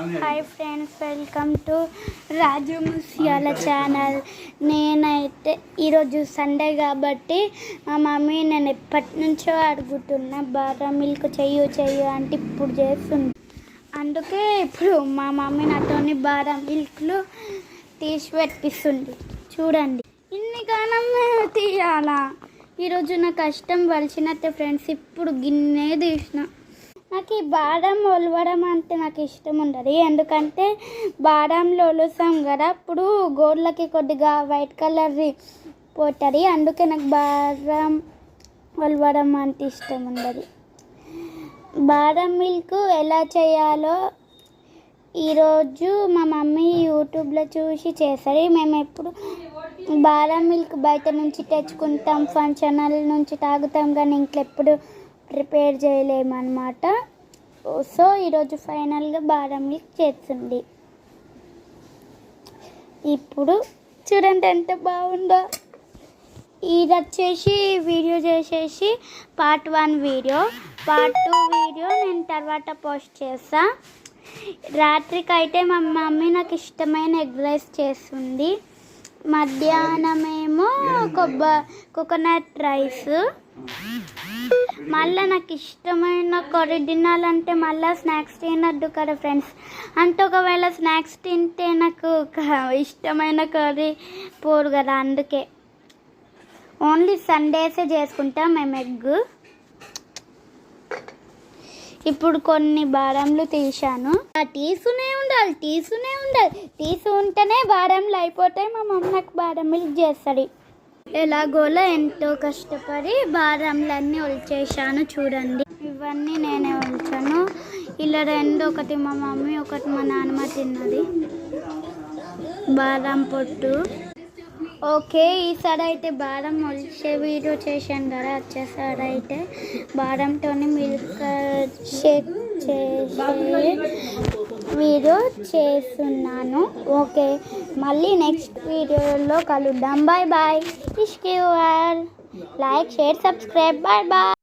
Hi friends, welcome to Raju Musiyala channel. నేనైతే ఈరోజు Sunday కాబట్టి మా మమ్మీ నేను ఎప్పటి నుంచో అడుగుతున్నా బాదం మిల్క్ చెయ్యు అంటే ఇప్పుడు చేస్తుంది. అందుకే ఇప్పుడు మా మమ్మీ నాతోని బాదం మిల్క్లు తీసి పెట్టిస్తుంది. చూడండి, ఇన్ని కాలం తీయాలా. ఈరోజు నా కష్టం వలిసినట్టే ఫ్రెండ్స్. ఇప్పుడు గిన్నె తీసిన. నాకు ఈ బాదం ఒలవడం అంటే నాకు ఇష్టం ఉండదు, ఎందుకంటే బాదంలో ఒలుస్తాం కదా, అప్పుడు గోర్లకి కొద్దిగా వైట్ కలర్ పోతుంది. అందుకే నాకు బాదం ఒలవడం అంటే ఇష్టం ఉండదు. బాదం మిల్క్ ఎలా చేయాలో ఈరోజు మా మమ్మీ యూట్యూబ్లో చూసి చేస్తుంది. మేము ఎప్పుడు బాదం మిల్క్ బయట నుంచి తెచ్చుకుంటాం, ఫంక్షనల్ నుంచి తాగుతాం, కానీ ఇంకెప్పుడు ప్రిపేర్ చేయలేమన్నమాట. సో ఈరోజు ఫైనల్గా బాదం మిల్క్ చేస్తుంది. ఇప్పుడు చూడండి ఎంత బాగుందో. ఇది వచ్చేసి వీడియో చేసేసి పార్ట్ 1 వీడియో, పార్ట్ 2 వీడియో నేను తర్వాత పోస్ట్ చేస్తా. రాత్రికి అయితే మా మమ్మీ నాకు ఇష్టమైన ఎగ్ రైస్ చేస్తుంది. మధ్యాహ్నమేమో కోకోనట్ రైస్. మళ్ళీ నాకు ఇష్టమైన కర్రీ తినాలంటే మళ్ళీ స్నాక్స్ తినద్దు కదా ఫ్రెండ్స్. అంటే ఒకవేళ స్నాక్స్ తింటే నాకు ఇష్టమైన కర్రీ పోరు కదా, అందుకే ఓన్లీ సండేసే చేసుకుంటాం మేము ఎగ్. ఇప్పుడు కొన్ని బాదంలు తీసాను. తీస్తూనే ఉండాలి. తీసి ఉంటేనే బాదంలు అయిపోతాయి. మా మమ్మీ నాకు బాదం మిల్క్ చేస్తుంది. ఎలాగోలా ఎంతో కష్టపడి బాదంలన్నీ ఒలిచేసాను. చూడండి, ఇవన్నీ నేనే ఒలిచాను. ఇలా 2, ఒకటి మా మమ్మీ, ఒకటి మా నాన్నమ్మ తిన్నది. బాదం పొట్టు. ఓకే, ఈసారి అయితే బాదం ఒలిచే వీడియో చేశాను కదా, వచ్చేసారి అయితే బాదంతో మిల్క్ షేక్ చేసే వీడియో చేస్తున్నాను. ఓకే, మళ్ళీ నెక్స్ట్ వీడియోలో కలుద్దాం. Bye bye. Like, share, subscribe. Bye bye.